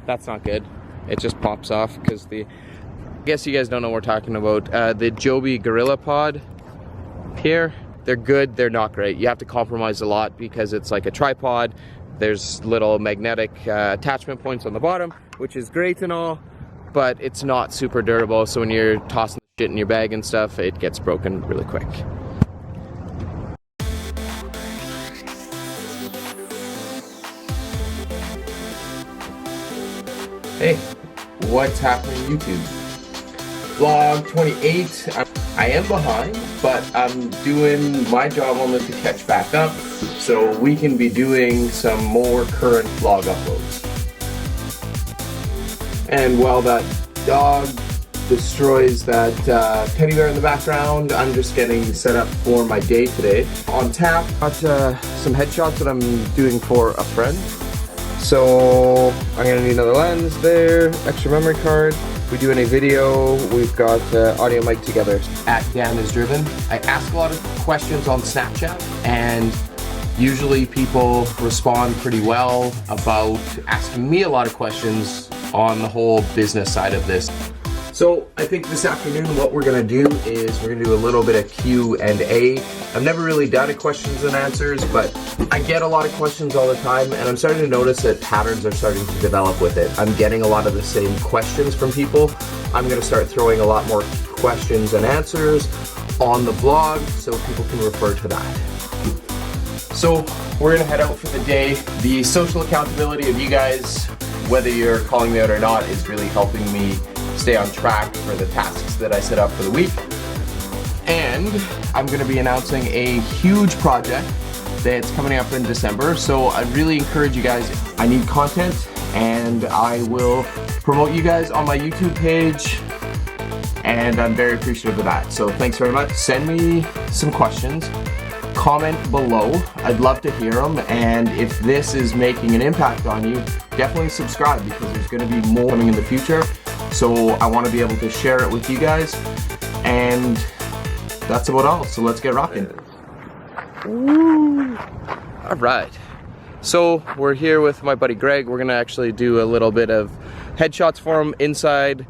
That's not good. It just pops off because I guess you guys don't know what we're talking about. The Joby Gorilla Pod here, they're good, they're not great. You have to compromise a lot because it's like a tripod. There's little magnetic attachment points on the bottom, which is great and all, but it's not super durable. So when you're tossing shit in your bag and stuff, it gets broken really quick. Hey, what's happening YouTube? Vlog 28. I am behind, but I'm doing my job only to catch back up so we can be doing some more current vlog uploads. And while that dog destroys that teddy bear in the background, I'm just getting set up for my day today. On tap, got some headshots that I'm doing for a friend. So I'm gonna need another lens there, extra memory card. We're doing a video, we've got audio mic together. At Dan is Driven. I ask a lot of questions on Snapchat, and usually people respond pretty well about asking me a lot of questions on the whole business side of this. So I think this afternoon what we're gonna do is we're gonna do a little bit of Q&A. I've never really done a questions and answers, but I get a lot of questions all the time, and I'm starting to notice that patterns are starting to develop with it. I'm getting a lot of the same questions from people. I'm gonna start throwing a lot more questions and answers on the vlog so people can refer to that. So we're gonna head out for the day. The social accountability of you guys, whether you're calling me out or not, is really helping me stay on track for the tasks that I set up for the week. And I'm gonna be announcing a huge project that's coming up in December. So I really encourage you guys, I need content, and I will promote you guys on my YouTube page, and I'm very appreciative of that. So thanks very much. Send me some questions, comment below. I'd love to hear them, and if this is making an impact on you, definitely subscribe because there's gonna be more coming in the future. So I want to be able to share it with you guys, and that's about all. So let's get rocking. All right. So we're here with my buddy Greg. We're gonna actually do a little bit of headshots for him inside.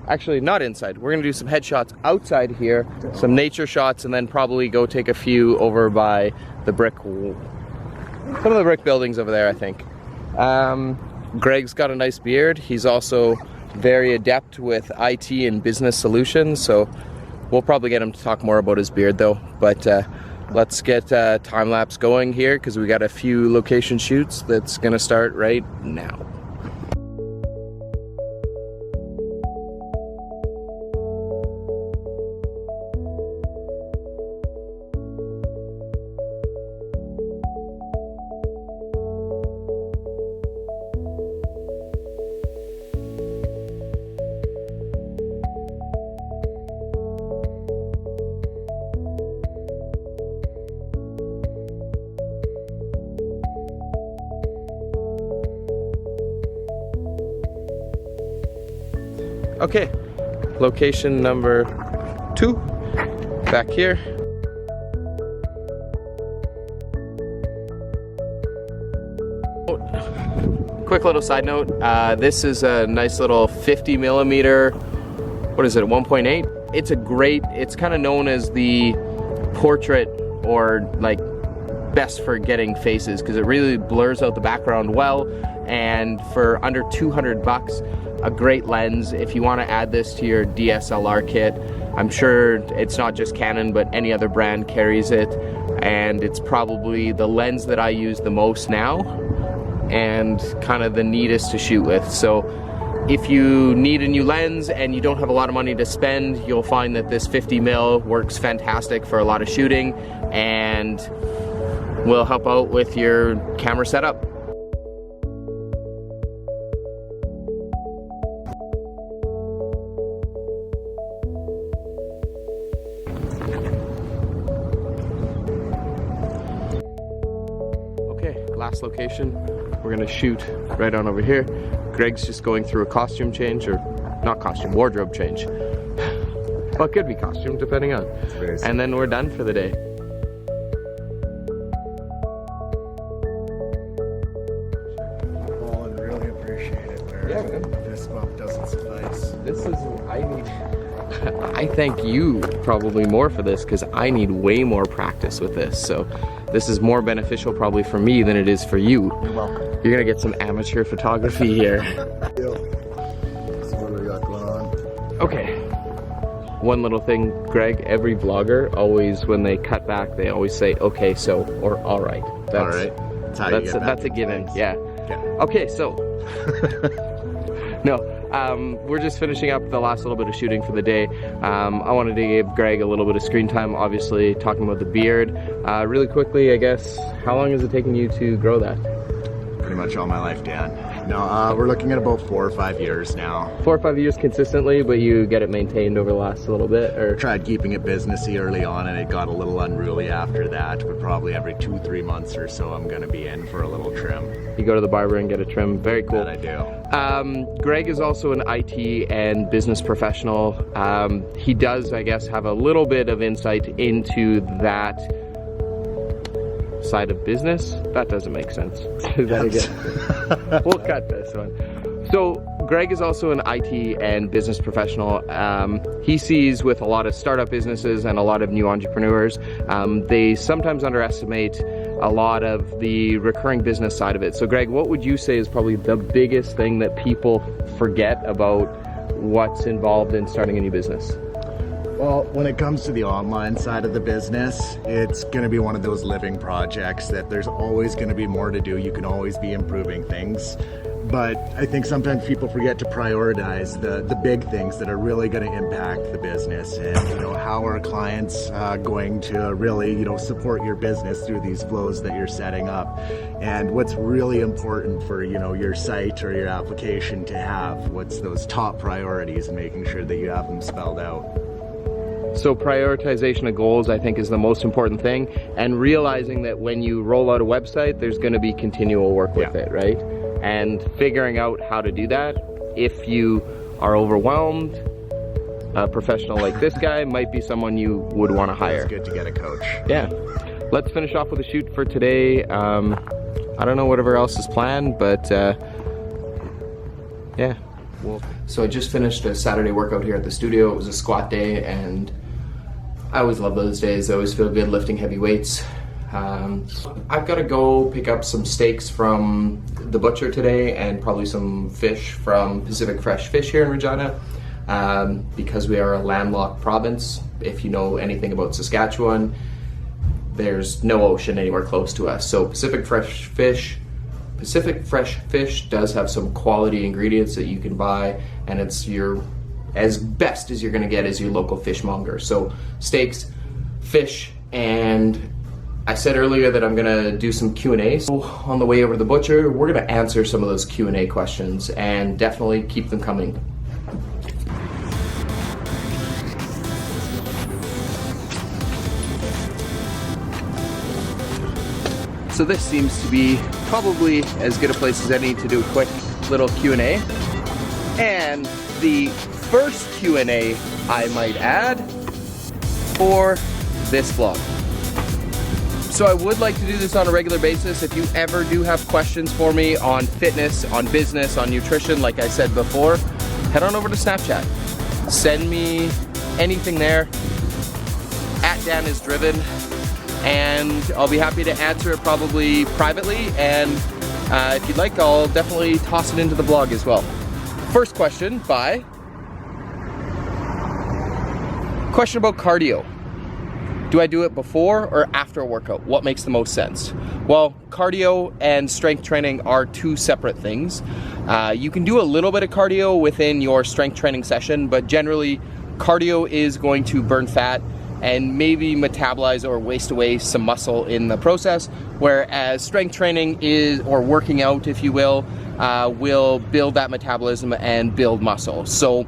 Actually, not inside. We're gonna do some headshots outside here, some nature shots, and then probably go take a few over by the some of the brick buildings over there, I think. Greg's got a nice beard. He's also very adept with IT and business solutions, so we'll probably get him to talk more about his beard though. But let's get time-lapse going here because we got a few location shoots that's gonna start right now. Okay, location number 2, back here. Quick little side note, this is a nice little 50mm, what is it, 1.8? It's kind of known as the portrait, or like best for getting faces, because it really blurs out the background well, and for under 200 bucks, a great lens. If you want to add this to your DSLR kit, I'm sure it's not just Canon, but any other brand carries it, and it's probably the lens that I use the most now and kind of the neatest to shoot with. So if you need a new lens and you don't have a lot of money to spend, you'll find that this 50mm works fantastic for a lot of shooting and will help out with your camera setup. Last location, we're gonna shoot right on over here. Greg's just going through a costume change, or not costume, wardrobe change. Well, it could be costume, depending on. And then we're done for the day. Well, I really appreciate it, man. Yeah, man. This bump doesn't suffice. I thank you probably more for this because I need way more practice with this. So this is more beneficial probably for me than it is for you. You're welcome. You're gonna get some amateur photography here. This is what we got going on. Okay. One little thing, Greg, every vlogger always, when they cut back, they always say, okay, so, or all right. All right. That's a given, yeah. Okay, so. No, we're just finishing up the last little bit of shooting for the day. I wanted to give Greg a little bit of screen time, obviously talking about the beard. Really quickly, I guess, how long has it taken you to grow that? Pretty much all my life, Dan. No, we're looking at about 4 or 5 years now. 4 or 5 years consistently, but you get it maintained over the last little bit, or? Tried keeping it businessy early on, and it got a little unruly after that. But probably every 2-3 months or so, I'm gonna be in for a little trim. You go to the barber and get a trim. Very cool. That I do. Greg is also an IT and business professional. He does, I guess, have a little bit of insight into that side of business. That doesn't make sense. We'll cut this one. So Greg is also an IT and business professional. He sees with a lot of startup businesses and a lot of new entrepreneurs, they sometimes underestimate a lot of the recurring business side of it. So Greg, what would you say is probably the biggest thing that people forget about what's involved in starting a new business? Well, when it comes to the online side of the business, it's going to be one of those living projects that there's always going to be more to do. You can always be improving things. But I think sometimes people forget to prioritize the big things that are really going to impact the business. And, how are clients going to really, support your business through these flows that you're setting up? And what's really important for, your site or your application to have? What's those top priorities, and making sure that you have them spelled out. So prioritization of goals, I think, is the most important thing, and realizing that when you roll out a website, there's going to be continual work with it, right? And figuring out how to do that. If you are overwhelmed, a professional like this guy might be someone you would want to hire. It's good to get a coach. Yeah. Let's finish off with a shoot for today. I don't know whatever else is planned, but yeah. So I just finished a Saturday workout here at the studio. It was a squat day, and I always love those days. I always feel good lifting heavy weights. I've got to go pick up some steaks from the butcher today, and probably some fish from Pacific Fresh Fish here in Regina, because we are a landlocked province. If you know anything about Saskatchewan, there's no ocean anywhere close to us. So Pacific Fresh Fish does have some quality ingredients that you can buy, and it's as best as you're gonna get as your local fishmonger. So steaks, fish, and I said earlier that I'm gonna do some Q&A. So on the way over to the butcher, we're gonna answer some of those Q&A questions, and definitely keep them coming. So this seems to be probably as good a place as any to do a quick little Q&A. And the first Q&A, I might add, for this vlog. So I would like to do this on a regular basis. If you ever do have questions for me on fitness, on business, on nutrition, like I said before, head on over to Snapchat. Send me anything there, @DanIsDriven. And I'll be happy to answer it probably privately, and if you'd like, I'll definitely toss it into the blog as well. First question about cardio. Do I do it before or after a workout? What makes the most sense? Well, cardio and strength training are two separate things. You can do a little bit of cardio within your strength training session, but generally cardio is going to burn fat and maybe metabolize or waste away some muscle in the process, whereas strength training or working out, if you will build that metabolism and build muscle. So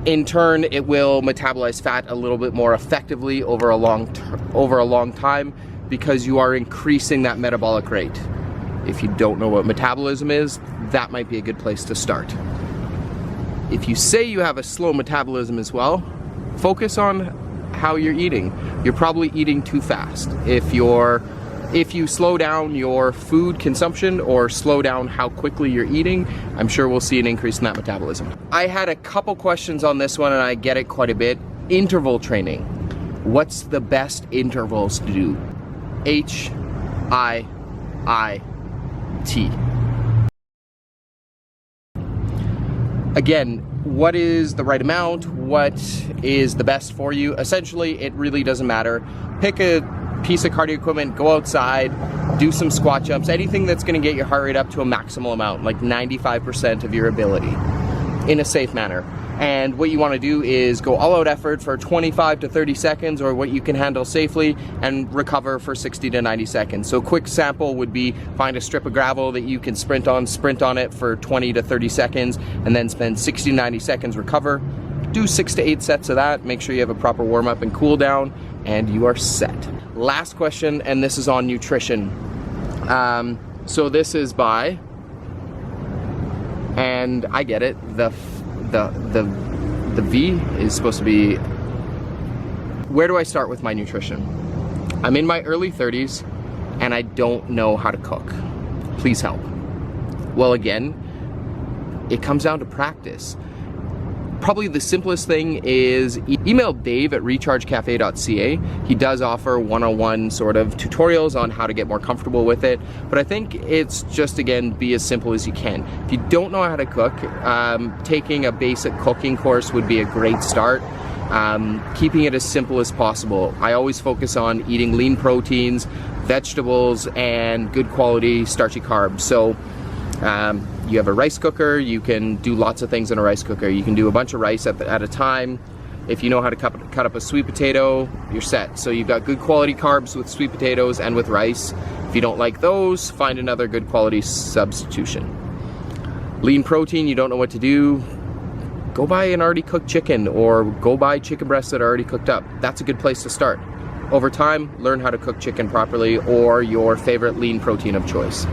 in turn, it will metabolize fat a little bit more effectively over a long time, because you are increasing that metabolic rate. If you don't know what metabolism is, that might be a good place to start. If you say you have a slow metabolism as well, focus on how you're eating. You're probably eating too fast. If you're If you slow down your food consumption or slow down how quickly you're eating, I'm sure we'll see an increase in that metabolism. I had a couple questions on this one and I get it quite a bit. Interval training. What's the best intervals to do? HIIT. Again, what is the right amount? What is the best for you? Essentially, it really doesn't matter. Pick a piece of cardio equipment, go outside, do some squat jumps, anything that's gonna get your heart rate up to a maximal amount, like 95% of your ability, in a safe manner. And what you wanna do is go all out effort for 25 to 30 seconds, or what you can handle safely, and recover for 60 to 90 seconds. So a quick sample would be find a strip of gravel that you can sprint on it for 20 to 30 seconds, and then spend 60 to 90 seconds, recover. Do 6 to 8 sets of that, make sure you have a proper warm up and cool down, and you are set. Last question, and this is on nutrition. So this is by, and I get it, the V is supposed to be, where do I start with my nutrition? I'm in my early 30s and I don't know how to cook. Please help. Well, again, it comes down to practice. Probably the simplest thing is email Dave at rechargecafe.ca. He does offer one-on-one sort of tutorials on how to get more comfortable with it, but I think it's just, again, be as simple as you can. If you don't know how to cook, taking a basic cooking course would be a great start. Keeping it as simple as possible. I always focus on eating lean proteins, vegetables, and good quality starchy carbs. So you have a rice cooker, you can do lots of things in a rice cooker. You can do a bunch of rice at a time. If you know how to cut up a sweet potato, you're set. So you've got good quality carbs with sweet potatoes and with rice. If you don't like those, find another good quality substitution. Lean protein, you don't know what to do, go buy an already cooked chicken, or go buy chicken breasts that are already cooked up. That's a good place to start. Over time, learn how to cook chicken properly, or your favorite lean protein of choice.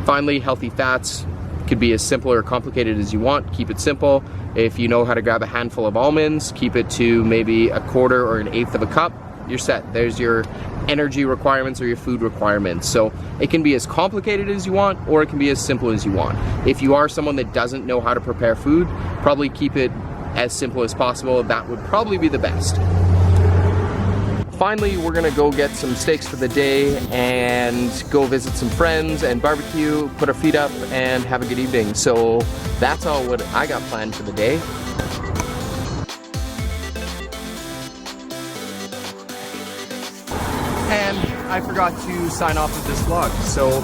Finally, healthy fats. Could be as simple or complicated as you want. Keep it simple. If you know how to grab a handful of almonds, keep it to maybe a quarter or an eighth of a cup. You're set. There's your energy requirements or your food requirements. So it can be as complicated as you want, or it can be as simple as you want. If you are someone that doesn't know how to prepare food, probably keep it as simple as possible. That would probably be the best. Finally, we're gonna go get some steaks for the day and go visit some friends and barbecue, put our feet up, and have a good evening. So that's all what I got planned for the day. And I forgot to sign off with this vlog. So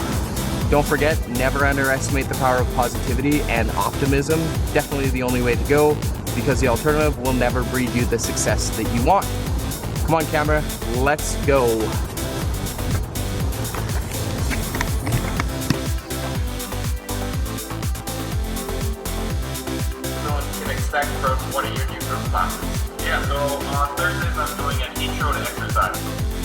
don't forget, never underestimate the power of positivity and optimism. Definitely the only way to go, because the alternative will never breed you the success that you want. Come on, camera, let's go. What you can expect from one of your new group classes. Yeah, so on Thursdays I'm doing an intro to exercise.